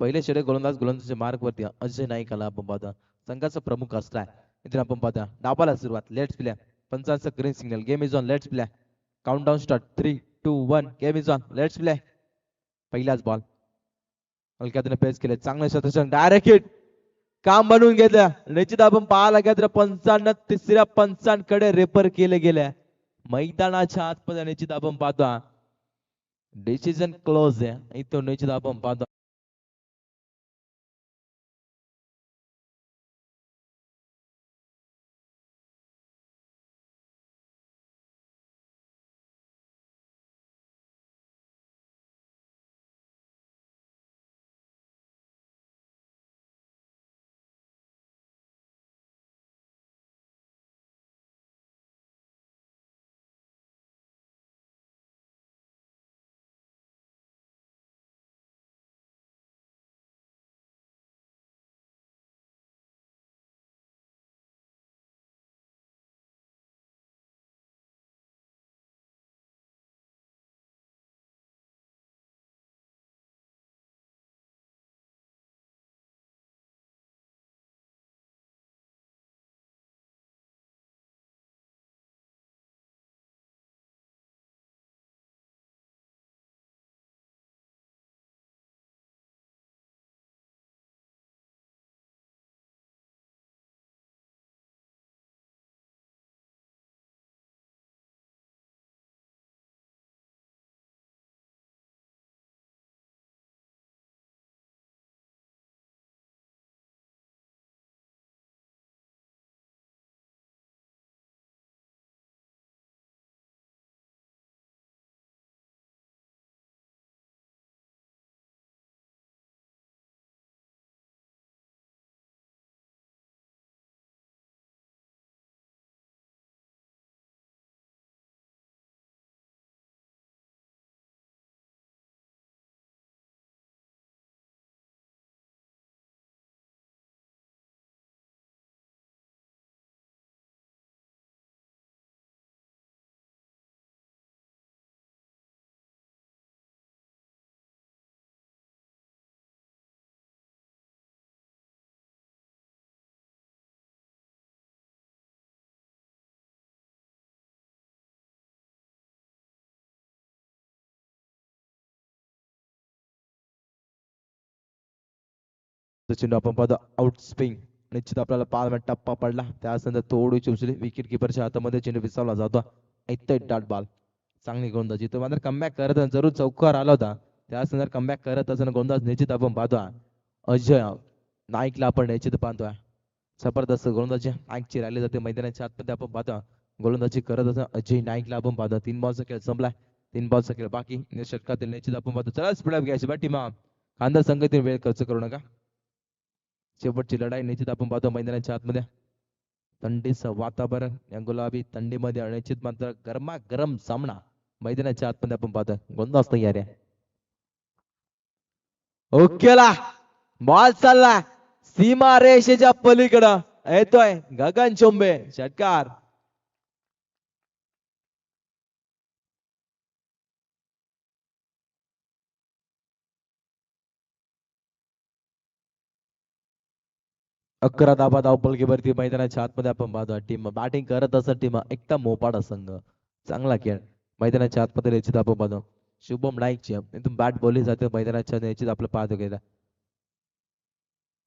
पहिले षटक गोलंदाजाच्या मार्क वरती अजय नाईकाला आपण पाहता संघाचा प्रमुख असलाय. इथे आपण पाहता डाबाला सुरुवात. Let's play. पंचांचा green signal. Game is on. Let's play. Countdown start. 3 2 1. Game is on. Let's play. पहिलाच बॉल हलक्यातून पेस केले. चांगलं शतक. Direct hit. काम बनवून घेतलं. निश्चित आपण पाहायला गेलं पंचांना तिसऱ्या पंचांकडे रेफर केले गेले. मैदानाच्या आतमध्ये निश्चित आपण पाहतो डिसिजन क्लोज आहे. इथं निश्चित आपण पाहतो चेंडू आपण पाहतो आउट स्पिंग. निश्चित आपल्याला पाहायला टप्पा पडला. त्यानंतर थोडीशी उचली. विकेट किपरच्या हातामध्ये चेंडू विसावला जातो. इथे डॉट बॉल. चांगली गोलंदाजी. तो मात्र कमबॅक करत जरूर चौकार आला होता. त्यानंतर कमबॅक करत असताना गोलंदाज निश्चित आपण पाहतो अजय नाईकला आपण निश्चित पाहतोय. जबरदस्त गोलंदाजी नाईकची राहिली जाते मैदानाच्या आतमध्ये आपण पाहतो. गोलंदाजी करत असताना अजय नाईकला आपण पाहतो. 3 बॉलचा खेळ संपलाय. 3 बॉलचा खेळ बाकी. षटकातील निश्चित आपण पाहतो. चला स्पीड अप घ्यायची बा टीमा. खानदार संघातील वेळ खर्च करू नका. शेवटची लढाई निश्चित आपण पाहतो मैदानाच्या आतमध्ये. थंडीचं वातावरण या गुलाबी थंडीमध्ये अनिश्चित मात्र गरमागरम सामना मैदानाच्या आतमध्ये आपण पाहतो. गोंदास तयार आहे. ओकेला बॉल चालला सीमा रेषेच्या पलीकडं येतोय गगन चोंबे. षटकार. अकरा धाबा धावपलकीवरती मैदानाच्या आतमध्ये आपण पाहतो. टीम बॅटिंग करत असत. टीम एकदम मोपाडा संघ. चांगला खेळ मैदानाच्या आतमध्ये निश्चित आपण पाहतो. शुभम नाईकची इथून बॅट बोलली जाते मैदानाच्या निश्चित आपलं पाहतो गेला.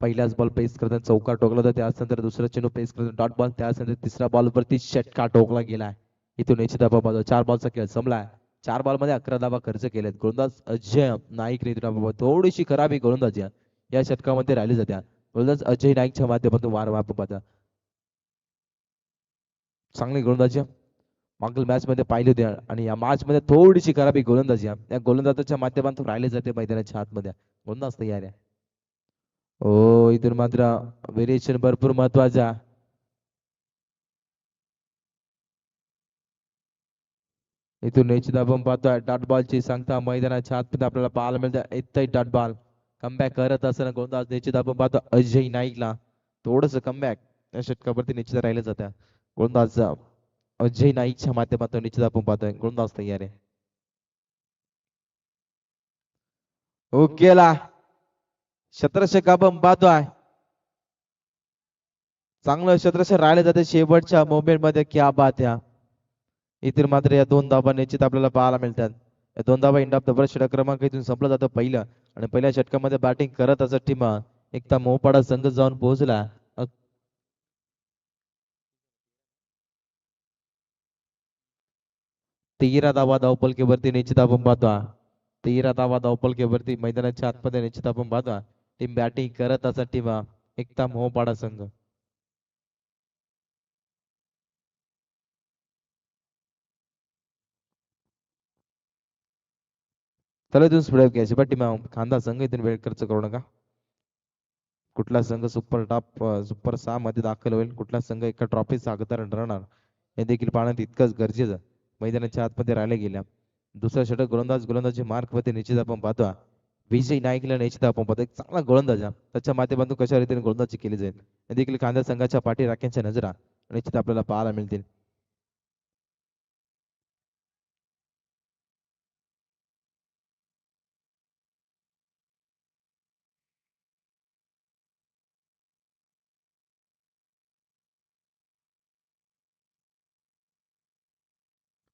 पहिल्याच बॉल पेस करताना चौकार टोकला होता. त्यानंतर दुसरा चेंडू पेस करताना डॉट बॉल. त्यानंतर तिसऱ्या बॉल वरती षटकार टोकला गेलाय. इथून निश्चित आपण पाहतो 4 बॉलचा खेळ संपलाय. 4 बॉल मध्ये 11 धावा खर्च केलेत. गोलंदाज अजय नाईक थोडीशी खराबी गोलंदाजी या षटकामध्ये राहिली जाते. गोलंदाज अजय नाईकच्या माध्यमातून वारंवार पाहता चांगली गोलंदाजी मागील मॅच मध्ये पाहिली होती. आणि या मॅच मध्ये थोडीशी खराबी गोलंदाजी या गोलंदाजाच्या माध्यमातून राहिले जाते मैदानाच्या आतमध्ये. गोलंदाज तयार आहे. हो इथून मात्र व्हेरिएशन भरपूर महत्वाचा. इथून निश्चित आपण पाहतोय डॉट बॉलची सांगता मैदानाच्या आतमध्ये आपल्याला पाहायला मिळतं. इथं डॉट बॉल कमबॅक करत असताना गोलंदाज निश्चित आपण पाहतो अजय नाईकला थोडस कमबॅक या षटकावरती निश्चित राहिले जात्या. गोलंदाज अजय नाईकच्या माध्यमातून निश्चित आपण पाहतोय. गोलंदाज तयार आहे. ओकेला क्षेत्ररक्षक आपण पाहतोय चांगलं क्षेत्ररक्षक राहिले जाते शेवटच्या मोमेंट मध्ये क्या बात या इथे मात्र या दोन धावा निश्चित आपल्याला पाहायला मिळतात या दोन धावा इंड ऑफ द बर्थ षटक क्रमांक इथून संपलं जातं पहिलं आणि पहिल्या षटकामध्ये बॅटिंग करत असत टीम एकदा मोपाडा संघ जाऊन पोहोचला 13 धावा धावपलकेवरती निश्चित आपण पाहतो 13 धावा धावपलकेवरती मैदानाच्या आतमध्ये निश्चित आपण पाहतो टीम बॅटिंग करत असत टीम एकता मोहपाडा संघ चला इथून स्पीड घ्यायची बट टीम खांदा संघ इथून वेळ खर्च करू नका कुठला संघ सुपर टॉप सुपर 6 मध्ये दाखल होईल कुठला संघ एका ट्रॉफी सागतार राहणार हे देखील पाहणं तितकंच गरजेचं मैदानाच्या आतमध्ये राहिले गेल्या दुसरा षटक गोलंदाजी मार्क वरती निश्चित आपण पाहतो विजय नाईकला निश्चित आपण पाहतो एक चांगला गोलंदाज त्याच्या माध्यमातून कशा रीतीने गोलंदाजी केली जाईल हे देखील खांदा संघाच्या पाठी राख्यांच्या नजरा निश्चित आपल्याला पाहायला मिळतील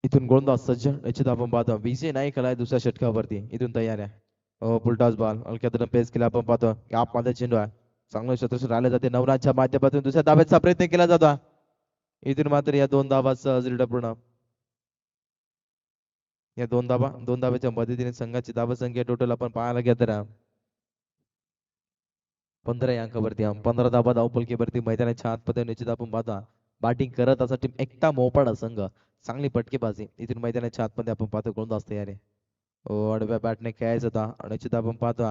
इथून गोलंदाज सज्ज निश्चित आपण पाहतो विजय नाईक आलाय दुसऱ्या षटकावरती इथून तयार आहे पुलटास बॉल हलक्यातून पेस केला आपण पाहतो की मध्ये चेंडू आहे चांगलं क्षेत्र राहिले जाते नवराच्या माध्यमातून दुसऱ्या धाब्याचा प्रयत्न केला जातो इथून मात्र या दोन धाबाचा पूर्ण या दोन धाब्याच्या मदतीने संघाची धाबा संख्या टोटल आपण पाहायला गेलं तर 15 या अंकावरती 15 धाबा धावपलकीवरती मैदानाच्या आतमध्ये निश्चित आपण पाहता बॅटिंग करत असा टीम एकटा मोपाडा संघ चांगली पटकेबाजी इथून मैदानाच्या आतमध्ये आपण पाहतो गोलंदाज तयार आहे आडव्या बॅटने खेळायचा होता निश्चित आपण पाहतो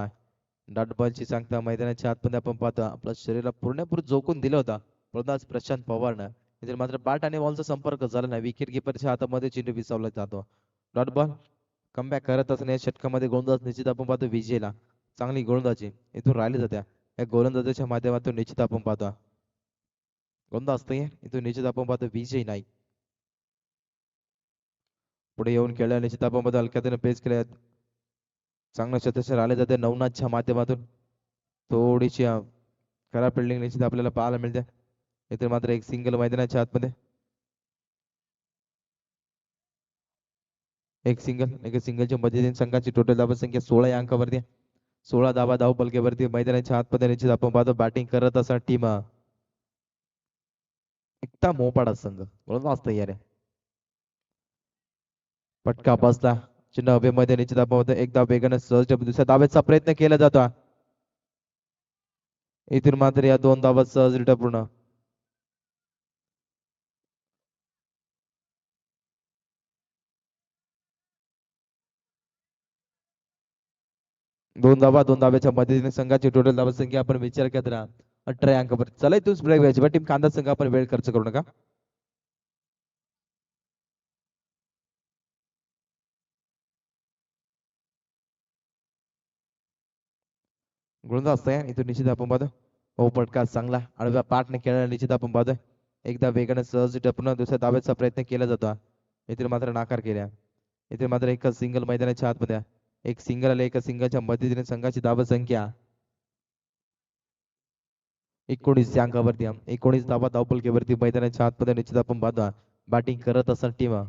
डॉट बॉलची सांगता मैदानाच्या आतमध्ये आपण पाहतो आपल्या शरीराला पूर्णपूर जोखून दिलं होता गोलंदाज प्रशांत पवारनं इथे मात्र बॅट आणि बॉलचा संपर्क झाला नाही विकेट किपरच्या हातामध्ये चेंडू विसावला जातो डॉट बॉल कमबॅक करत असताना या षटकामध्ये गोलंदाज निश्चित आपण पाहतो विजयला चांगली गोलंदाजी इथून राहिली जात्या या गोलंदाजाच्या माध्यमातून निश्चित आपण पाहतो गोलंदाज असतंय इथून निश्चित आपण पाहतो विजय नाईक पुढे येऊन खेळल्या निश्चित आपण पाहतो हलक्यातून पेस केल्या चांगलं क्षेत्रक्षर आले जाते नवनाथच्या माध्यमातून थोडीशी खराब फिल्डिंग निश्चित आपल्याला पाहायला मिळते इथे मात्र एक सिंगल मैदानाच्या आतमध्ये एक सिंगलच्या मदतीने संघाची टोटल धावा संख्या 16 या अंकावरती 16 धावा धाव पलकेवरती मैदानाच्या आतमध्ये निश्चित आपण पाहतो बॅटिंग करत असा टीम एकटा मोपाडा संघ गोलंदाज तयार आहे पटका बसला चिन्ह हवेमध्ये निश्चित आपण पाहतो एकदा वेगाने सहज दुसऱ्या धाब्याचा प्रयत्न केला जातो इथून मात्र या दोन धावा सहज पूर्ण दोन धाब्याच्या मदतीने संघाची टोटल धावा संख्या आपण विचार करत राहा 18 अंकावर चला इथून ब्रेक घ्यायची टीम कांदा संघ आपण वेळ खर्च करू नका गोलंदाज असतंय इथून निश्चित आपण पाहतो हो पटका चांगला आडव्या पाठने खेळायला निश्चित आपण पाहतोय एकदा वेगाने सहज टपणं दुसऱ्या धाब्याचा प्रयत्न केला जातो इथे मात्र नाकार केल्या इथे मात्र एकच सिंगल मैदानाच्या आतमध्ये एक सिंगल आले एका सिंगलच्या मदतीने संघाची धावा संख्या 19 या अंकावरती 19 धावा धावपलकेवरती मैदानाच्या आतमध्ये निश्चित आपण पाहतो बॅटिंग करत असताना टीम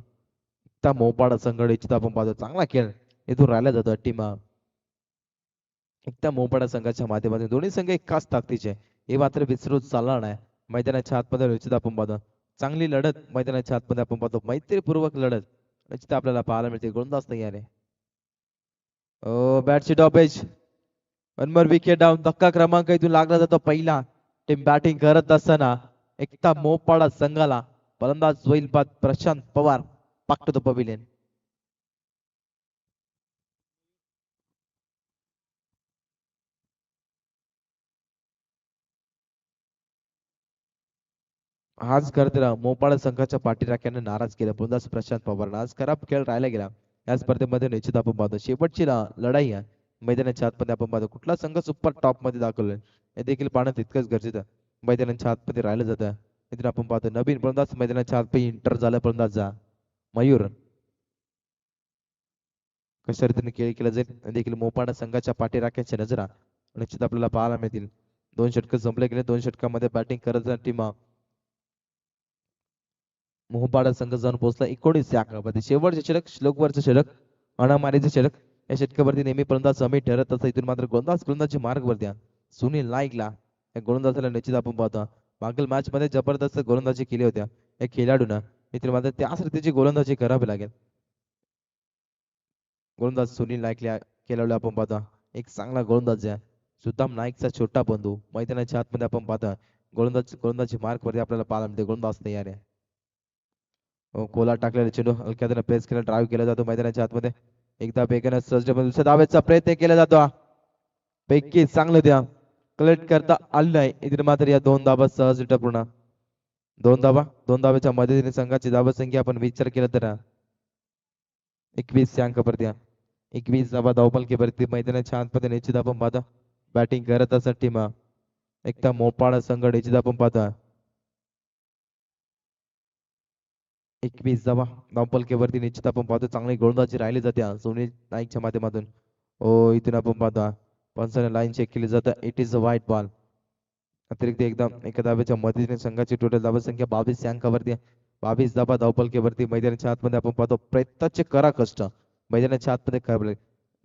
त्या मोपाडा संघ निश्चित आपण पाहतो चांगला खेळ इथून राहिला जातो टीम एकट्या मोपाडा संघाच्या माध्यमातून दोन्ही संघ एकाच ताकदीचे हे मात्र विसरून चालणार नाही मैदानाच्या आतमध्ये निश्चित आपण पाहतो चांगली लढत मैदानाच्या आतमध्ये आपण पाहतो मैत्रीपूर्वक लढत निश्चित आपल्याला पाहायला मिळते गोलंदाज तयार आहे बॅटची टॉपेज वन विकेट डाऊन धक्का क्रमांक इथून लागला जातो पहिला टीम बॅटिंग करत असताना एकटा मोपाडा संघाला फलंदाज होईल बाद प्रशांत पवार पाक टू द पवेलियन आज करते मोपाडा संघाच्या पाठी राख्याने नाराज केलं फलंदाज प्रशांत पवार आज खराब खेळ राहिला गेला या स्पर्धेमध्ये निश्चित आपण पाहतो शेवटची लढाई आहे मैदानाच्या आतमध्ये आपण पाहतो कुठला संघ सुपर टॉप मध्ये दाखवलाय हे देखील पाहणं तितकंच गरजेचं मैदानाच्या आतमध्ये राहिलं जातं इथे आपण पाहतो नवीन फलंदाज मैदानाच्या आतमध्ये इंटर झाला फलंदाजचा मयूर कशा रीतीने खेळ केला जाईल देखील मोपाडा संघाच्या पाठी राख्याच्या नजरा निश्चित आपल्याला पाहायला मिळतील. 2 षटक संपले गेले. 2 षटकामध्ये बॅटिंग करत टीम मोहपाडा संघ जाऊन पोहोचला 19 या आकड्यावरती. शेवटचे षटक श्लोकवरचे षटक अनामारीचे षटक या षटकावरती नेहमी फलंदाज समीर ठरत असतात. इथून मात्र गोलंदाजी मार्गवरती सुनील नाईकला या गोलंदाजाला निश्चित आपण पाहतो. मागील मॅच मध्ये जबरदस्त गोलंदाजी केली होत्या या खेळाडूंना. इथून मात्र त्याच रीतीची गोलंदाजी करावी लागेल. गोलंदाज सुनील नाईकला खेळाडू आपण पाहतो एक चांगला गोलंदाज आहे. सुदाम नाईकचा छोटा बंधू मैदानाच्या आतमध्ये आपण पाहतो. गोलंदाजी मार्क वरती आपल्याला पाहायला मिळते. गोलंदाज तयार आहे. कोला टाकलेला चेंडू हलक्यात प्रेस केला ड्राईव्ह केला जातो मैदानाच्या आतमध्ये. एकदा बेगाने सहज दुसऱ्या धावेचा प्रयत्न केला जातो. पैकी चांगलं द्या कलेक्ट करता आलं नाही. इथे मात्र या 2 धाबा सहज पूर्ण 2 धाब्याच्या मदतीने संघाची धाबा संख्या आपण विचार केला तर 21 या अंकावरती 21 धाबा धावपलकीवरती मैदानाच्या आतमध्ये निश्चित आपण पाहता. बॅटिंग करत असत टीम एकदा मोपाडा संघ निश्चित आपण पाहता. 21 धावा धावपलकीवरती निश्चित आपण पाहतो. चांगली गोलंदाजी राहिली जाते सुनील नाईकच्या माध्यमातून. इथून आपण पाहता पंचाने लाईन चेक केली जाते. It is a white ball. अतिरिक्त एका धाब्याच्या मदतीने संघाची टोटल धावा संख्या 22 या अंकावरती 22 धाबा धावपलकीवरती मैदानाच्या आतमध्ये आपण पाहतो. प्रयत्नाचे करा कष्ट मैदानाच्या आतमध्ये करावे.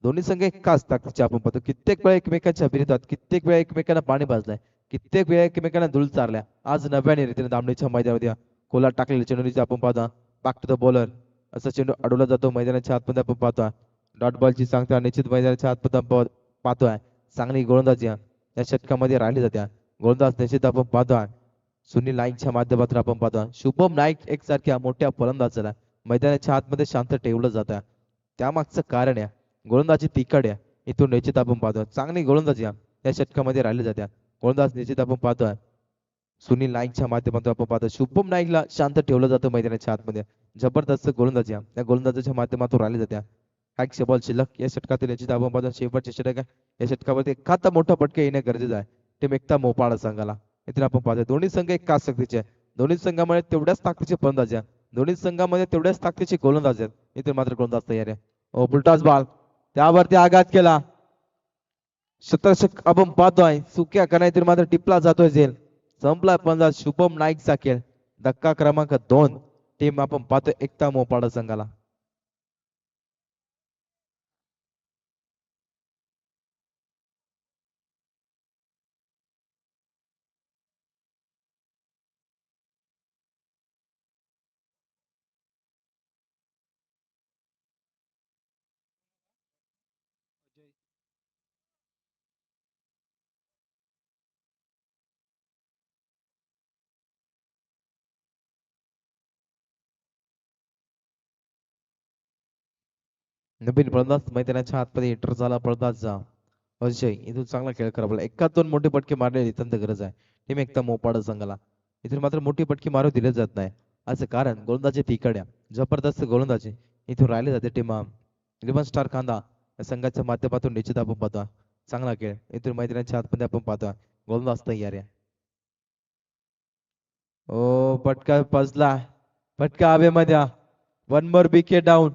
दोन्ही संघ एकाच ताकदीचे आपण पाहतो. कित्येक वेळा एकमेकांच्या विरोधात कित्येक वेळा एकमेकांना पाणी भाजलंय. कित्येक वेळा एकमेकांना धूळ चारल्या. आज नव्याने रीतीने दामणीच्या मैदानामध्ये कोला टाकलेल्या चेंडूची आपण पाहता. बॅक टू द बॉलर असा चेंडू अडवला जातो मैदानाच्या आतमध्ये आपण पाहतो. डॉट बॉलची सांगता निश्चित मैदानाच्या आतमध्ये पाहतोय. चांगली गोलंदाजी या षटकामध्ये राहिली जाते. गोलंदाज निश्चित आपण पाहतो. सुनील नाईकच्या माध्यमातून आपण पाहतो. शुभम नाईक एकसारख्या मोठ्या फलंदाजाला मैदानाच्या आतमध्ये शांत ठेवलं जातं. त्यामागचं कारण आहे गोलंदाजी तिकड आहे. इथून निश्चित आपण पाहतो चांगली गोलंदाजी या षटकामध्ये राहिली जाते. गोलंदाज निश्चित आपण पाहतोय. सुनील नाईकच्या माध्यमातून आपण पाहतो. शुभम नाईकला शांत ठेवलं जातं मैदानाच्या आतमध्ये. जबरदस्त गोलंदाजी या गोलंदाजाच्या माध्यमातून राहिली जाते. काही बॉल शिल्लक या षटकातील निश्चित आपण पाहतो. शेवटचे षटक आहे या षटकावरती एखादा मोठा फटका येणे गरजेचं आहे. टीम एकता मोपाडा संघाला इथे आपण पाहतो. दोन्ही संघ एकाच शक्तीचे दोन्ही संघामध्ये तेवढ्याच ताकदीचे फलंदाज आहे. दोन्ही संघामध्ये तेवढ्याच ताकदीचे गोलंदाज आहेत. इथे मात्र गोलंदाज तयार आहे. उलटाच बॉल त्यावरती आघात केला. शतक आपण पाहतोय सुक्या कनाईतून मात्र टिपला जातोय झेल. संपला फलंदाज शुभम नाईकचा खेळ. धक्का क्रमांक 2 टीम आपण पाहतोय एकता मोपाडा संघाला. नवीन फलंदाज मैदानाच्या आतमध्ये एंटर झाला फलंदाज अजय. इथून चांगला खेळ करावा. एका 2 मोठे पटके मारणे नितांत गरज आहे. टीम एकता मोपाडा संघाला इथून मात्र मोठी पटकी मारू दिले जात नाही. असं कारण गोलंदाजी तिकड्या जबरदस्त गोलंदाजी इथून राहिले जाते. टीम 11 स्टार कांदा संघाच्या माध्यमातून निश्चित आपण पाहतो. चांगला खेळ इथून मैदानाच्या आतमध्ये आपण पाहतो. गोलंदाज तयार आहे. पटका पजला पटका हवेमध्ये. 1 मोर विकेट डाऊन.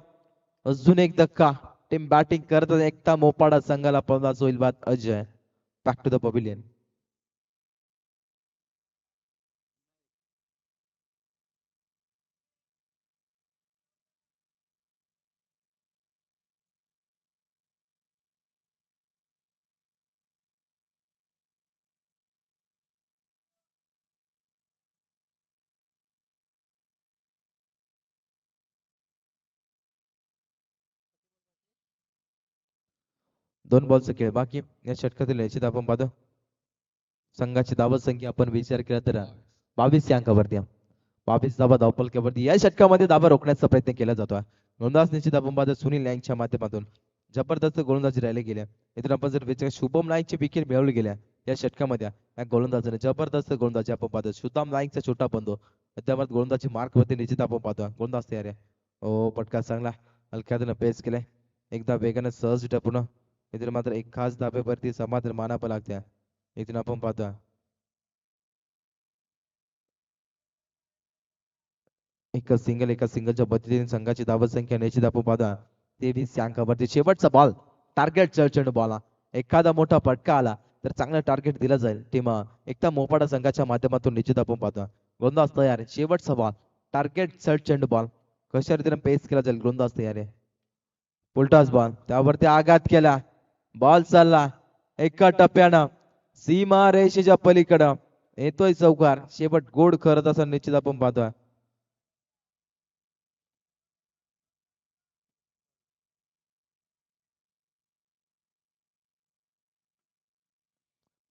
अजून एक धक्का. टीम बॅटिंग करत एकता मोपाडा संघाला फलंदाज होईल बाद Ajay. Back to the pavilion. दोन बॉलचा खेळ बाकी या षटकातील निश्चित आपण पाहतो. संघाची धावा संख्या आपण विचार केला तर 22 या अंकावरती 22 धावा धावपलक्यावरती या षटकामध्ये धावा रोखण्याचा प्रयत्न केला जातो. गोलंदाज निश्चित आपण पाहतो सुनील नाईकच्या माध्यमातून जबरदस्त गोलंदाजी राहिले गेल्या. इथून आपण जर विचार शुभम नाईकची विकेट मिळवली गेल्या या षटकामध्ये या गोलंदाजाने जबरदस्त गोलंदाजी आपण पाहतो. शुभम नाईकचा छोटा बंधू त्यामध्ये गोलंदाजी मार्क वरती निश्चित आपण पाहतो. गोलंदाज तयार आहे. पटका चांगला हलक्यातून पेस केलाय. एकदा वेगाने सहज टपून इथे मात्र एक खास धाब्यावरती समाधान मानावं लागते. इथून आपण पाहतो एका सिंगलच्या पद्धतीने संघाची धावत संख्या निश्चित आपण पाहतो 23 या अंकावरती शेवटचा बॉल टार्गेट चेंडू बॉल एखादा मोठा फटका आला तर चांगलं टार्गेट दिलं जाईल. टीम एकता मोपाडा संघाच्या माध्यमातून निश्चित आपण पाहतो. गोलंदाज तयार आहे. शेवटचा बॉल टार्गेट सेट चेंडू बॉल कशा रीतीने पेस केला जाईल. गोलंदाज तयार आहे. उलटाच बॉल त्यावरती आघात केला. बॉल चालला एका टप्प्यानं सीमा रेषेच्या पलीकडं येतोय चौकार. शेवट गोड करत असं निश्चित आपण पाहतोय.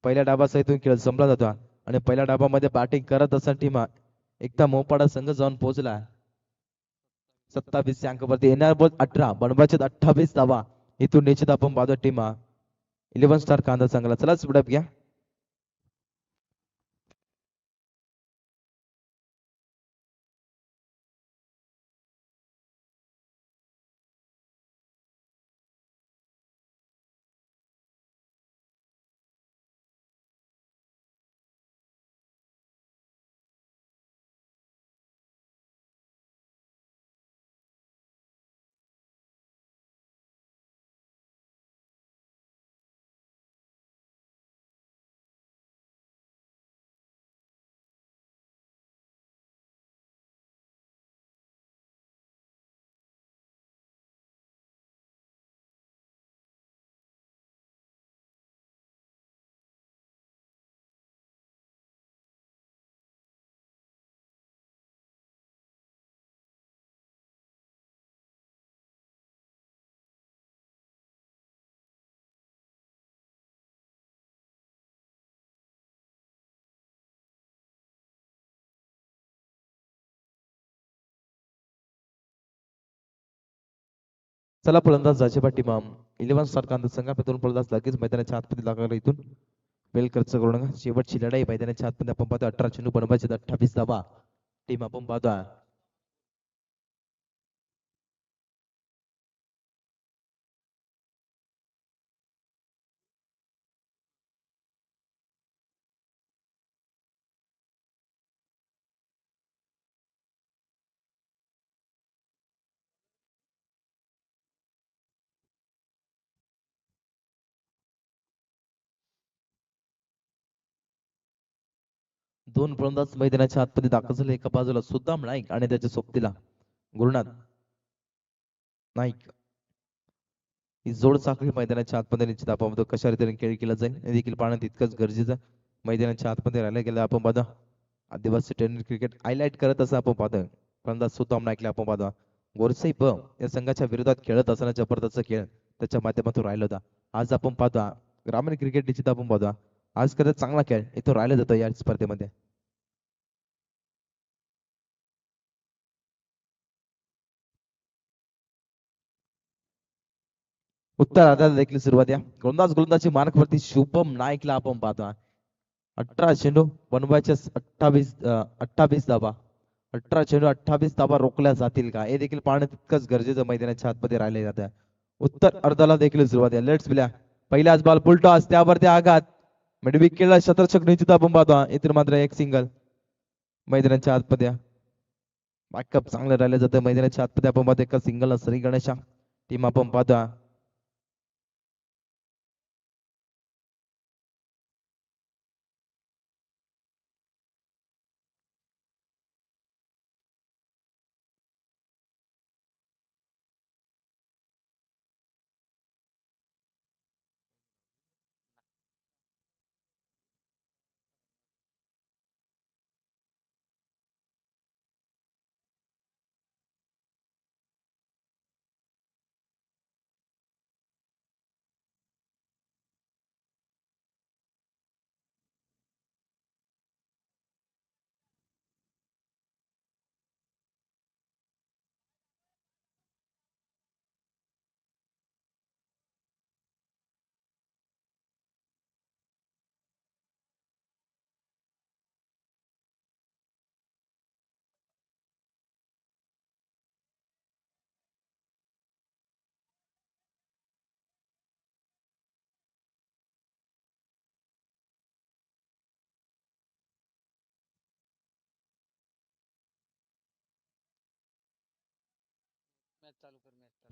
पहिल्या डाबाचा इथून खेळ संपला जातो आणि पहिल्या डाबामध्ये बॅटिंग करत असताना टीम एकदा मोपाडा संघ जाऊन पोहोचला. 27 अंकावरती येणार बॉल 18 बनवायचे 28 धावा इथून निश्चित आपण पाहतो. टीम 11 स्टार कांदा संघाला चला स्पीडअप घ्या. चला फलंदाज पाठी टीम 11 स्टार कांदा संघातून फलंदाज लगेच मैदानाच्या आतमध्ये लागला. इथून वेळ खर्च करू नका. शेवटची लढाई मैदानाच्या आतमध्ये आपण पाहतो. 18 चेंडू बनवायचे 28 धावा टीम आपण पाहतो. 2 फलंदाज मैदानाच्या आतमध्ये दाखल झाले. एका बाजूला सुद्दाम नाईक आणि त्याच्या सोबतीला गुरुनाथ नाईक ही जोड साखळी मैदानाच्या आतमध्ये निश्चित आपण बघतो कशा रीतीने खेळ केला जाईल हे देखील पाहणं तितकंच गरजेचं. मैदानाच्या आतमध्ये राहिलं गेलं आपण पाहतो. आदिवासी टेनिस क्रिकेट हायलाइट करत असं आपण पाहतो. फलंदाज सुद्दाम नाईकला आपण पाहतो. गोरसाई ब या संघाच्या विरोधात खेळत असताना जबरदस्त खेळ त्याच्या माध्यमातून राहिला होता. आज आपण पाहतो ग्रामीण क्रिकेट निश्चित आपण पाहतो. आज खरंच चांगला खेळ इथं राहिला जातो या स्पर्धेमध्ये. उत्तर अर्धाला देखील सुरुवात या गोलंदाजी मार्क वरती शुभम नाईकला आपण पाहतो. 18 चेंडू बनवायचे 28 धावा. 18 चेंडू 28 धावा रोखल्या जातील का हे देखील पाहणं तितकंच गरजेचं मैदानाच्या आतमध्ये राहिले जातं. उत्तर अर्धाला देखील सुरुवात आहे. लेट्स बिल्या पहिल्याच बॉल फुलटॉस त्यावरती आघात म्हणजे विकेटला शतरक्षक निश्चित आपण पाहतो. इतर मात्र एक सिंगल मैदानाच्या आतमध्ये बॅकअप चांगलं राहिलं जातं. मैदानाच्या आतमध्ये आपण पाहतो एका सिंगल श्री गणेशा टीम आपण पाहतो.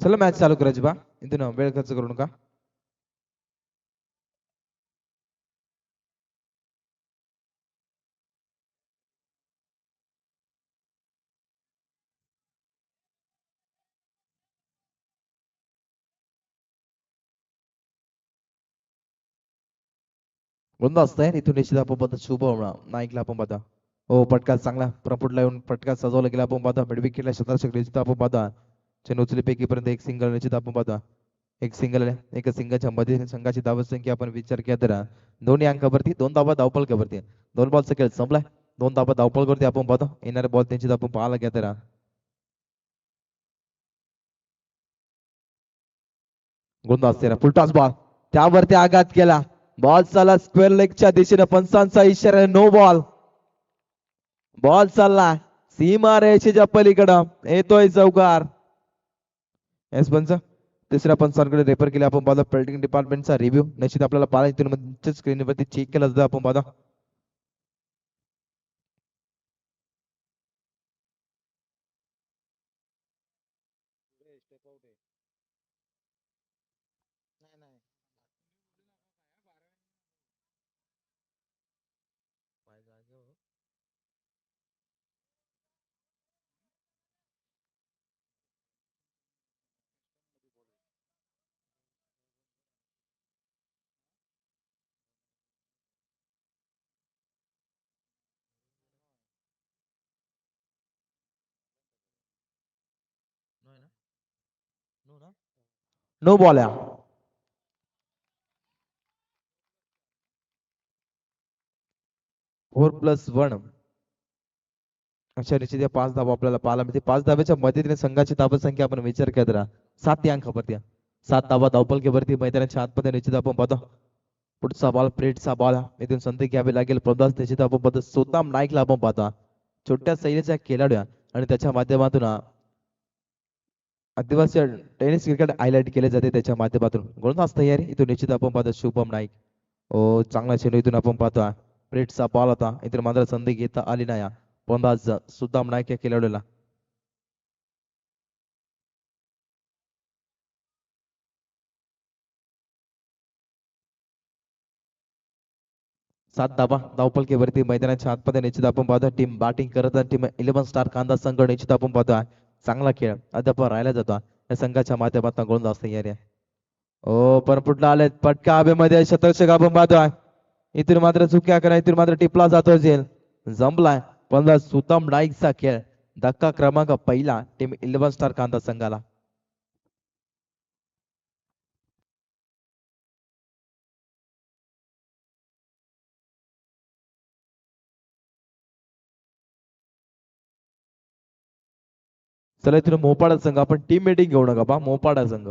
चला मॅच चालू करायची बा इथून वेळ खर्च करू नका. गोलंदाज तयार इथून निश्चित आपण पाहतो शुभम नाईकला आपण पाहता. हो फटका चांगला प्रपुटला येऊन फटका सजवला गेला आपण पाहता. मिड विकेटला शतरक्षक निश्चित आपण पाहता. चेन उचली पर्यंत एक सिंगल निश्चित आपण पाहता. एक सिंगल एका सिंगलच्या मध्ये संघाची धाव संख्या आपण विचार केला तर दोन्ही अंकावरती 2 धावा धावपळकावरती 2 बॉलचा खेळ संपलाय. 2 धावा धावपळकावरती आपण पाहतो. येणारे बॉल त्यांची आपण पाहायला घ्या तर गोलंदाज तेरा फुलटॉस बॉल त्यावरती आघात केला. बॉल चालला स्क्वेअर लेगच्या दिशेने पंचांचा इशारा नो बॉल. बॉल चालला सीमा रेषेच्या पलीकडं येतोय चौकार. एस पंच तिसऱ्या पंचांकडे रेफर केले आपण पाहतो. फिल्डिंग डिपार्टमेंटचा रिव्ह्यू निश्चित आपल्याला पाहायला स्क्रीनवरती चेक केला जातो आपण पाहतो. नो बॉल या 4+1 अशा रीतीने 5 धावा आपल्याला पाहायला मिळते. 5 धाब्याच्या मदतीने संघाची धावसंख्या आपण विचार केला तर 7 या अंकावरती 7 धावा धावपलकेवरती मैदानाच्या आतमध्ये निश्चित आपण पाहतो. पुढचा बॉल प्लेटचा बॉल इथून संधी घ्यावी लागेल. प्रभास निश्चित आपण पाहतो. सोताम नाईकला आपण पाहतो. छोट्या शैलीच्या खेळाडू आणि त्याच्या माध्यमातून आदिवासी टेनिस क्रिकेट हायलाइट केले जाते त्याच्या माध्यमातून. गोलंदाज तयारी इथून निश्चित आपण पाहतो शुभम नाईक. ओ चांगला चेंडू इथून आपण पाहतो. प्लेटचा बॉल होता इथून मात्र संधी घेता आली नाही. गोलंदाज सुदाम नाईक या खेळाडूला 7 धावा धावपलकेवरती मैदानाच्या आतमध्ये निश्चित आपण पाहतो. टीम बॅटिंग करत टीम 11 स्टार कांदा संघ निश्चित आपण पाहतो. चांगला खेळ अद्याप राहिला जातो या संघाच्या माध्यमातून गोलंदाज तयारी आहे. ओ पण पुढला आले पटका हवेमध्ये शतरक्षक आपण पाहतोय. इथून मात्र चुक्या करा इथून मात्र टिपला जातो जेल जमलाय. पण सुतम नाईकचा खेळ धक्का क्रमांक पहिला टीम 11 स्टार कांदा संघाला. चला इथून मोपाडा संघ आपण टीम मीटिंग घेऊ नका बा मोपाडा संघ.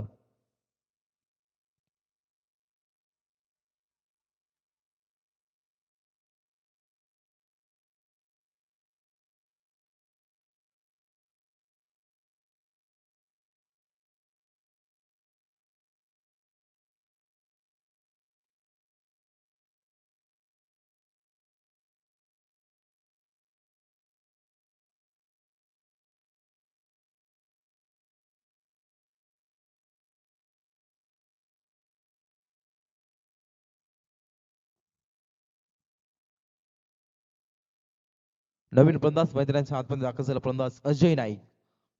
नवीन फलंदाज मैदानाच्या आतमध्ये दाखल झाला फलंदाज अजय नाईक.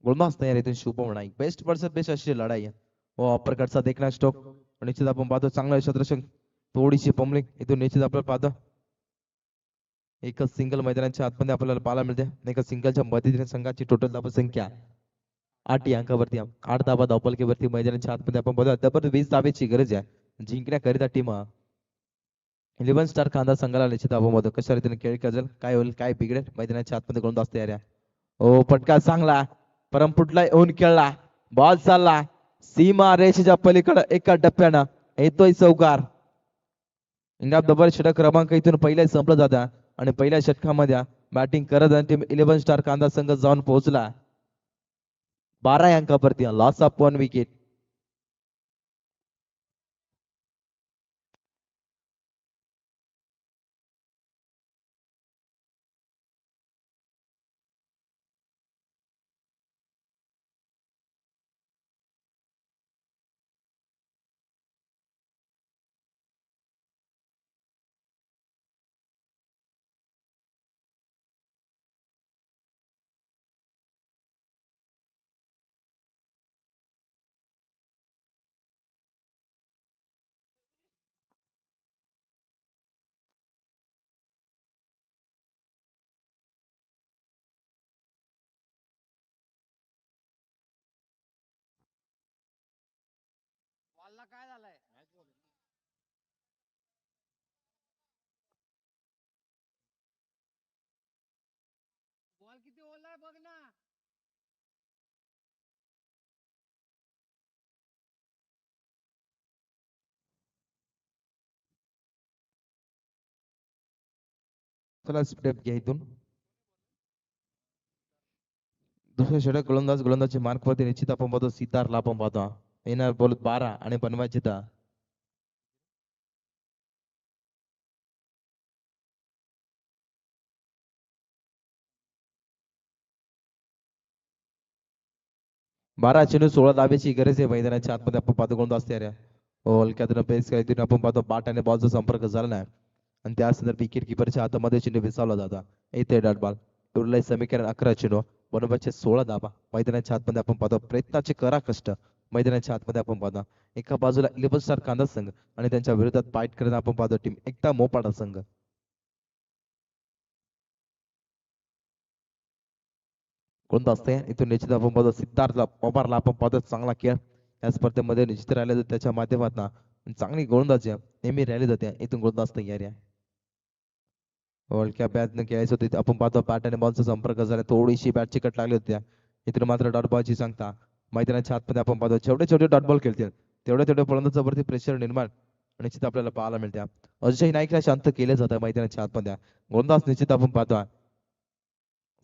गोलंदाज तयार येथे Shubham Naik. Best person best अशी लढाई आहे. व अप्रकारचा देखना स्टोक निश्चित आपण पाहतो. चांगला शतरक्षक थोडीशी पमलिंग इथून निश्चित आपल्याला पाहतो. एकच सिंगल मैदानाच्या आतमध्ये आपल्याला पाहायला मिळते. एका सिंगलच्या मदतीने संघाची टोटल धाव संख्या 8 या अंकावरती 8 धावा धावपलकेवरती मैदानाच्या आतमध्ये आपण पाहतो. त्यापर्यंत 20 धावेची गरज आहे जिंकण्याकरिता टीम 11 स्टार कांदा संघाला निश्चित आपण पाहतो. कशा रीतीने खेळ करेल काय होईल काय बिघडेल मैदानाच्या आतमध्ये गोलंदाज तयार आहे. ओ पटका चांगला परमपुटला येऊन खेळला. बॉल चालला सीमा रेषेच्या पलीकडे एका टप्प्यानं येतोय चौकार. इंडिया डबल षटक क्रमांक इथून पहिल्या संपला जाता आणि पहिल्या षटकामध्ये बॅटिंग करत टीम 11 स्टार कांदा संघ जाऊन पोहोचला 12 अंकावरती. Loss of 1 wicket. चला स्टेप घ्या इथून. दुसऱ्या षटक गोलंदाजी मार्क वरती निश्चित आपण पाहतो सितारला आपण पाहतो येणार बॉल 12 आणि बनवायचे 10. बारा चेंडू 16 धाब्याची गरज आहे मैदानाच्या आतमध्ये आपण पाहतो गोलंदाज तयार आहे. हलक्यातून पेस करायतून आपण पाहतो बॅट आणि बॉलचा संपर्क झाला नाही आणि त्या संदर्भात विकेट किपरच्या हातामध्ये चेंडू विसावला जाता. येते डॉट बॉल. उरलाय समीकरण 11 चेंडू बनवायचे 16 धाबा मैदानाच्या आतमध्ये आपण पाहतो प्रयत्नाचे करा कष्ट मैदानाच्या आतमध्ये आपण पाहतो एका बाजूला 11 स्टार कांदा संघ आणि त्यांच्या विरोधात फाईट करत आपण पाहतो टीम एकता मोपाडा संघ. कोणतं असतंय इथून निश्चित आपण पाहतो सिद्धार्थला पवारला आपण पाहतो चांगला खेळ या स्पर्धेमध्ये निश्चित राहिले तर त्याच्या माध्यमातून चांगली गोलंदाजी नेहमी राहिली जाते. इथून गोलंदाज तयारी आहे. वर्ल्ड कप बॅटने खेळायचं होते आपण पाहतो बॅट आणि बॉलचा संपर्क झाला थोडीशी बॅटची कट लागली होती इथून मात्र डॉट बॉलची सांगता मैदानाच्या आतमध्ये आपण पाहतो छोटे छोटे डॉट बॉल खेळतील तेवढे तेवढे फलंदाजावरती प्रेशर निर्माण निश्चित आपल्याला पाहायला मिळते. अजय नाईकला शांत केले जातं मैदानाच्या आतमध्ये गोलंदाज निश्चित आपण पाहतो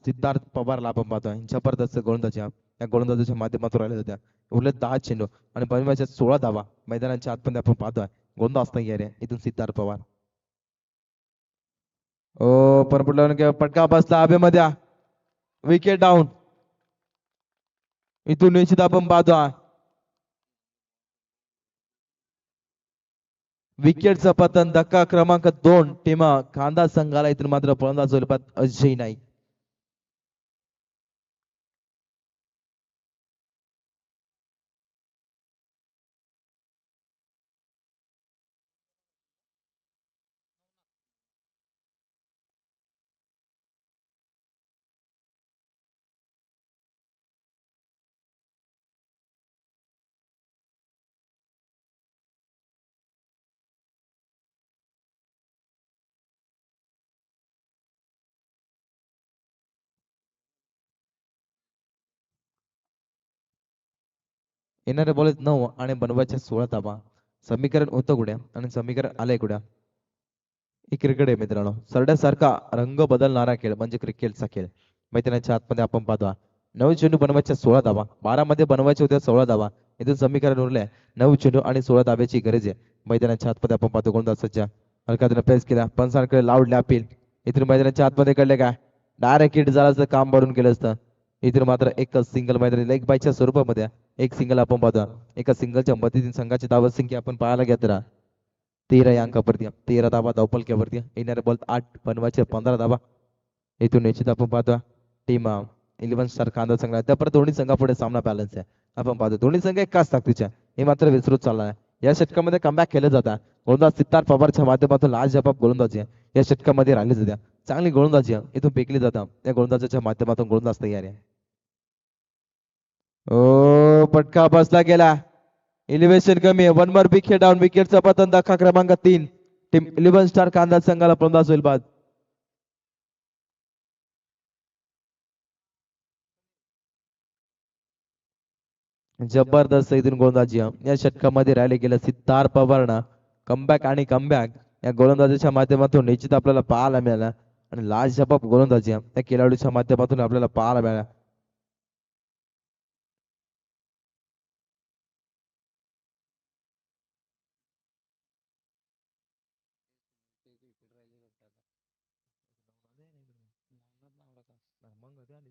सिद्धार्थ पवारला आपण पाहतोय जबरदस्त गोलंदाजी या गोलंदाजीच्या माध्यमातून राहिल्या होत्या उरले 10 चेंडू आणि बनवायच्या 16 धावा मैदानाच्या आतमध्ये आपण पाहतोय गोलंदाज तयार आहे इथून सिद्धार्थ पवार. ओ परपुटला पटका बसला हवेमध्ये विकेट डाऊन. इथून निश्चित आपण पाहतोय विकेटचं पतन धक्का क्रमांक 2 टीमा कांदा संघाला इथून मात्र फलंदाज स्वरूपात अजय नाईक. येणारे बॉल 9 आणि बनवायच्या 16 धावा समीकरण होतं कुठे आणि समीकरण आलंय कुठे. ही क्रिकेट आहे मित्रांनो सरड्यासारखा रंग बदलणारा खेळ म्हणजे क्रिकेटचा खेळ मैदानाच्या आतमध्ये आपण पाहतो 9 चेंडू बनवायच्या 16 धावा 12 मध्ये बनवायचे होत्या 16 धावा इथून समीकरण उरले 9 चेंडू आणि 16 धाब्याची गरज आहे मैदानाच्या आतमध्ये आपण पाहतो गोलंदाजाच्या हलकातून प्रेस केला पंचांकडे लावडले अपील इथून मैदानाच्या आतमध्ये कडले काय डायरेक्ट हिट झालं असतं काम भरून केलं असतं इथून मात्र एकच सिंगल मैदानी लेग बायच्या स्वरूपामध्ये एक सिंगल आपण पाहतो एका सिंगलच्या मदतीने संघाची धावत संख्या आपण पाहायला घेत राहा 13 या अंकावरती 13 धावा धावपलक्यावरती येणारे बॉल 8 बनवायचे 15 धावा इथून निश्चित आपण पाहतो टीम 11 स्टार कांदा संघ त्या परत दोन्ही संघापुढे सामना बॅलन्स आहे आपण पाहतो दोन्ही संघ एकाच ताकदीच्या हे मात्र विसरूत चालला आहे. या षटकामध्ये कमबॅक केलं जातं गोलंदाज सिद्धार्थ पवारच्या माध्यमातून लाजवाब गोलंदाजी या षटकामध्ये राहिली जाते चांगली गोलंदाजी इथून फेकली जातं या गोलंदाजाच्या माध्यमातून गोलंदाज तयार आहे. ओ पटका बसला गेला इलिव्हेशन कमी आहे 1 मोर विकेट डाऊन विकेटचा पतन धक्का क्रमांक 3 टीम 11 स्टार कांदा संघाला फलंदाज होईल बाद. जबरदस्त इथून गोलंदाजी या षटकामध्ये राहिले गेलं सिद्धार्थ पवारनं कमबॅक आणि कमबॅक या गोलंदाजीच्या माध्यमातून निश्चित आपल्याला पाहायला मिळाला आणि लाजवाब गोलंदाजी या खेळाडूच्या माध्यमातून आपल्याला पाहायला मिळाला.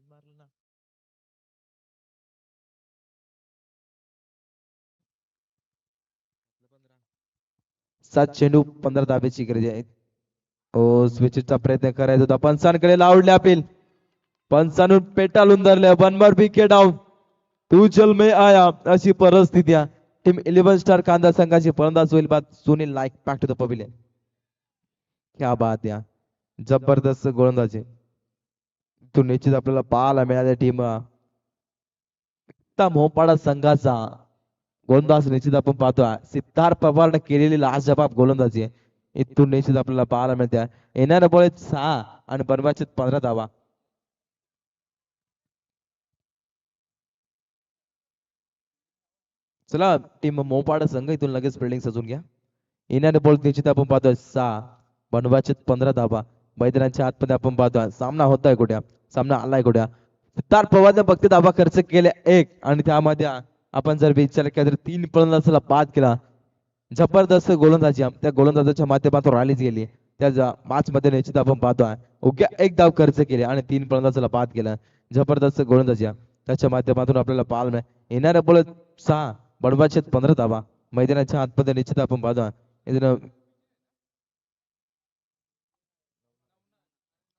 मारलं 7 चेंडू 15 धाब्याची गरज आहे. ओ स्विचचा प्रयत्न करायचा होता पंचांकडे लावले अपील पंचांनी पेटाळून धरले 1 मोर विकेट डाऊन तू चल मे आया अशी परिस्थिती आहे. टीम 11 स्टार कांदा संघाची फलंदाज होईल बाद Sunil Naik back to the pavilion. क्या बात या जबरदस्त गोलंदाजी तू निश्चित आपल्याला पाहायला मिळाल्या टीम मोपाडा संघाचा गोलंदाज निश्चित आपण पाहतोय सिद्धार्थ पवारने केलेली लाजवाब गोलंदाजी आहे. इथून निश्चित आपल्याला पाहायला मिळते. येणाऱ्या बॉल 6 आणि बनवायचे 15 धावा. चला टीम मोपाडा संघ इथून लगेच फिल्डिंग सजून घ्या. येणारे बॉल निश्चित आपण पाहतोय 6 बनवायचे 15 धावा. मैदानाच्या आतमध्ये आपण पाहतोय सामना होताय कुठ्या, सामना आलाय कुठ्या. सिद्धार्थ पवारने फक्त धावा खर्च केले 1 आणि त्यामध्ये आपण जर विचार केला तर 3 फलंदाजाला बाद केला. जबरदस्त गोलंदाजी त्या गोलंदाजाच्या माध्यमातून राहिलीच गेली. त्या मॅच मध्ये निश्चित आपण पाहतोय उग्या 1 धाव खर्च केले आणि 3 फलंदाजाला बाद केला. जबरदस्त गोलंदाजी त्याच्या माध्यमातून आपल्याला पाहायला येणाऱ्या बॉल 6 बनवायचे 15 धावा. मैदानाच्या आतमध्ये निश्चित आपण पाहतोय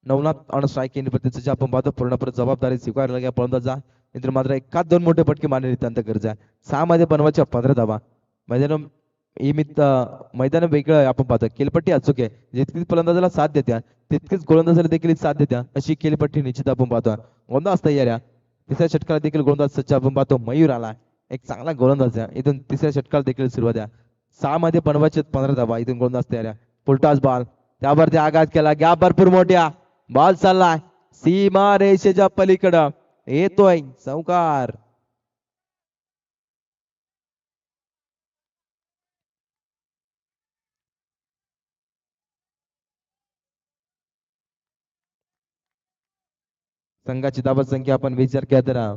नवनाथ ऑन स्ट्राईक येण्यापर्यंत आपण पाहतो पूर्णपणे जबाबदारी स्वीकारला गेला फलंदाजा. इतर मात्र एकाच 2 मोठे पटके मारणे नितांत गरज आहे. 6 मध्ये बनवायच्या 15 धावा. मैदान वेगळं आपण पाहतो. केलपट्टी अचूक आहे. जितकीच फलंदाजाला साथ देत्या तितकीच गोलंदाजाला देखील साथ देत्या अशी केलपट्टी निश्चित आपण पाहतो. गोलंदाज तयार आहे. तिसऱ्या षटकाला देखील गोलंदाज सज्ज आपण पाहतो. मयूर आला एक चांगला गोलंदाज आहे. इथून तिसऱ्या षटकाला देखील सुरुवात आहे. 6 मध्ये बनवायचे 15 धावा. इथून गोलंदाज तयार आहे. फुलटॉस बॉल त्यावरती आघात केला. गॅप भरपूर मोठ्या बॉल चाललाय सीमा रेषेच्या पलीकडं येतोय चौकार. संघाची धावा संख्या आपण विचार केला तर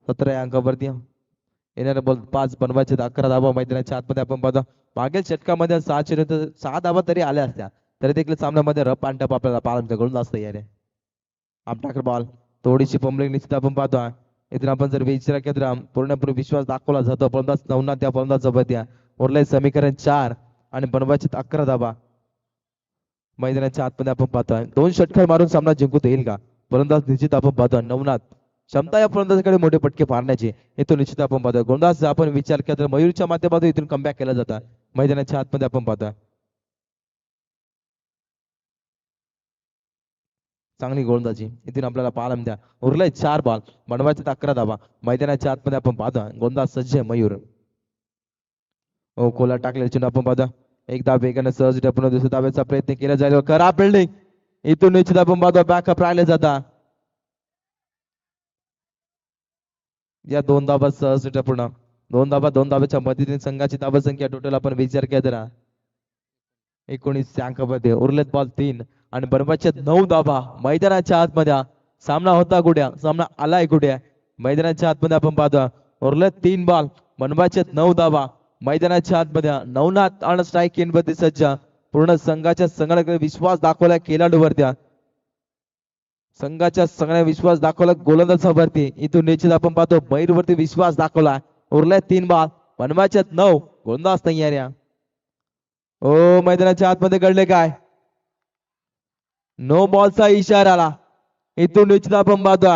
17 अंकावरती येणारे बॉल 5 बनवायचे 11 धावा. मैदानाच्या आतमध्ये आपण पाहतो मागील षटकामध्ये 6 धावा तरी आल्या असत्या तरी देखील सामन्यामध्ये रफ आणि टप आपल्याला पाहायला गोलंदाज असतं याने. आपटाकर बॉल थोडीशी पंबलिंग निश्चित आपण पाहतो. इथे आपण जर विचार केला तर पूर्णपणे विश्वास दाखवला जातो. फलंदाज नवनाथ त्या फलंदाज सोबत उरले समीकरण 4 आणि बनवायचे 11 धावा. मैदानाच्या आतमध्ये आपण पाहतोय 2 षटकार मारून सामना जिंकू येईल का. फलंदाज निश्चित आपण पाहतोय नवनाथ क्षमता या फलंदाजाकडे मोठे पटके मारण्याची इथून निश्चित आपण पाहतोय. गोलंदाज आपण विचार केला तर मयूरच्या माध्यमातून इथून कमबॅक केला जातं. मैदानाच्या आतमध्ये आपण पाहतोय चांगली गोलंदाजी इथून आपल्याला पाहायला मिळते. उरलाय 4 बॉल बनवायचे 11 धावा. मैदानाच्या आतमध्ये आपण पाहतोय गोलंदाज सज्ज मयूर. ओ कोला टाकले चेंडू आपण पाहतोय एक धाव वेगाने सहज डपून दुसऱ्या धावेचा प्रयत्न केला जाईल. करा फिल्डिंग इथून निश्चित आपण पाहतो बॅकअप राहिले जाता. या 2 धावा सहज पूर्ण 2 धावा 2 धावेच्या मदतीने संघाची धावा संख्या टोटल आपण विचार केला तर 19 अंकामध्ये उरलेत बॉल 3 आणि बनवायचे 9 धावा. मैदानाच्या आतमध्ये सामना होता कुठे, सामना आलाय कुठे. मैदानाच्या आतमध्ये आपण पाहतो उरलेत 3 बॉल बनवायचे 9 धावा. मैदानाच्या आतमध्ये नवनाथ ऑन स्ट्राईक येण्यावरती सज्ज. पूर्ण संघाच्या संघाकडे विश्वास दाखवला खेळाडूवरती. संघाच्या सगळ्या विश्वास दाखवला गोलंदाजावरती. इथून निश्चित आपण पाहतो मयूरवरती विश्वास दाखवला. उरले 3 बॉल बनवायचे 9. गोलंदाज तयार आहे. ओ मैदानाच्या आतमध्ये घडले काय, नो बॉलचा इशारा आला. इथून निश्चित आपण पाहतो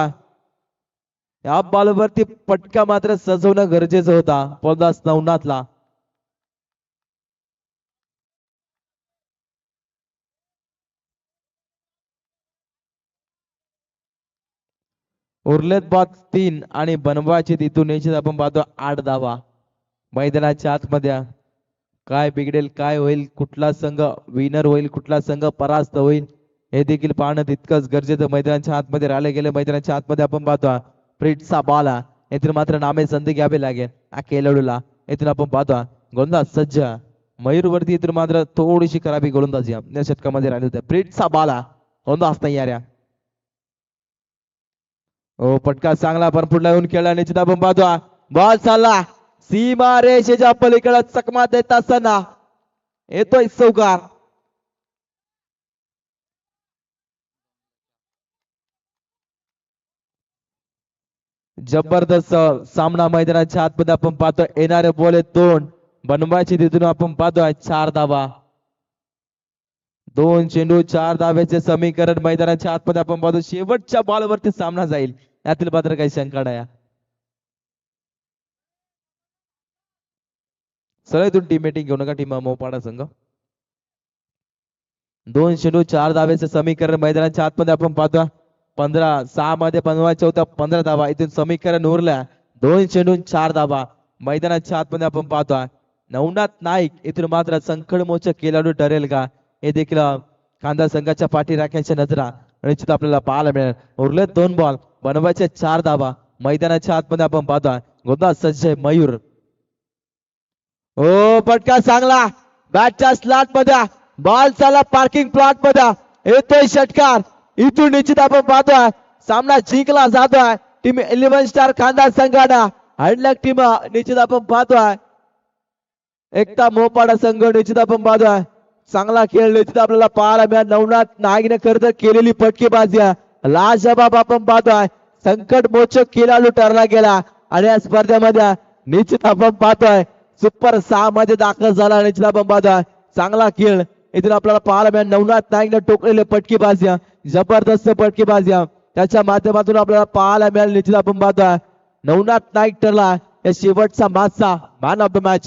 या बॉलवरती पटका मात्र सजवणं गरजेचं होता फलंदाज नवनाथला. उरलेत बॉल 3 आणि बनवायचे तिथून निश्चित आपण पाहतो 8 धावा. मैदानाच्या आतमध्ये काय बिघडेल, काय होईल, कुठला संघ विनर होईल, कुठला संघ परास्त होईल हे देखील पाहणं तितकंच गरजेचं मैदानाच्या आतमध्ये राहिले गेले. मैदानाच्या आतमध्ये आपण पाहतो फ्रिटचा बॉल येथून मात्र नामे संधी घ्यावी लागेल केलडूला. येथून आपण पाहतो गोलंदाज सज्ज मयूर वरती. इथून मात्र थोडीशी खराबी गोलंदाजी या षटकामध्ये राहिली होती. फ्रिटचा बॉल गोलंदाज तयार आहे. ओ पटका चांगला पण पुढला येऊन खेळला. निश्चित आपण पाहतो बॉल चालला सीमा रेषेच्या पलीकडे चकमा देत असताना येतोय चौकार. जबरदस्त सामना मैदानाच्या आतमध्ये आपण पाहतोय. येणारे बॉल 2 बनवायचे तिथून आपण पाहतोय 4 धावा. 2 चेंडू 4 धाव्याचे समीकरण मैदानाच्या आतमध्ये आपण पाहतो. शेवटच्या बॉलवरती सामना जाईल यातील मात्र काही शंका नाही. सरळ इथून टीम मीटिंग घेऊ नका टीम मोपाडा संघ. 2 चेंडू 4 धाव्याचे समीकरण मैदानाच्या आतमध्ये आपण पाहतो. 15 6 मध्ये बनवायचे होत्या 15 धावा. इथून समीकरण उरल्या 2 चेंडू 4 धावा. मैदानाच्या आतमध्ये आपण पाहतोय नवनाथ नाईक इथून मात्र संकटमोचक खेळाडू ठरेल का हे देखील खानदार संघाच्या पाठी राख्यांच्या नजरा निश्चित आपल्याला पाहायला मिळेल. उरले 2 बॉल बनवायचे 4 धावा मैदानाच्या आतमध्ये आपण पाहतोय गोलंदाज संजय मयूर. ओ पटका चांगला बॅटच्या स्लॉट मध्ये बॉल चाला पार्किंग प्लॉट मध्ये येतोय षटकार. इथून निश्चित आपण पाहतोय सामना जिंकला जातोय टीम 11 स्टार खानदार संघानं. हडलक टीम निश्चित आपण पाहतोय एकता मोपाडा संघ निश्चित आपण पाहतोय चांगला खेळ निश्चित आपल्याला पाहायला मिळाला. नवनाथ नाईकने खरं तर केलेली फटकेबाजी लाजवाब आपण पाहतोय संकट मोचक खेळाडू ठरला गेला आणि या स्पर्धेमध्ये निश्चित आपण पाहतोय सुपर 6 मध्ये दाखल झाला. निश्चित आपण पाहतोय चांगला खेळ इथून आपल्याला पाहायला मिळाला. नवनाथ नाईकने टोकलेले फटकेबाजी जबरदस्त फटकेबाजी त्याच्या माध्यमातून आपल्याला पाहायला मिळाले. निश्चित आपण पाहतोय नवनाथ नाईक ठरला या शेवटचा मॅचचा मॅन ऑफ द मॅच.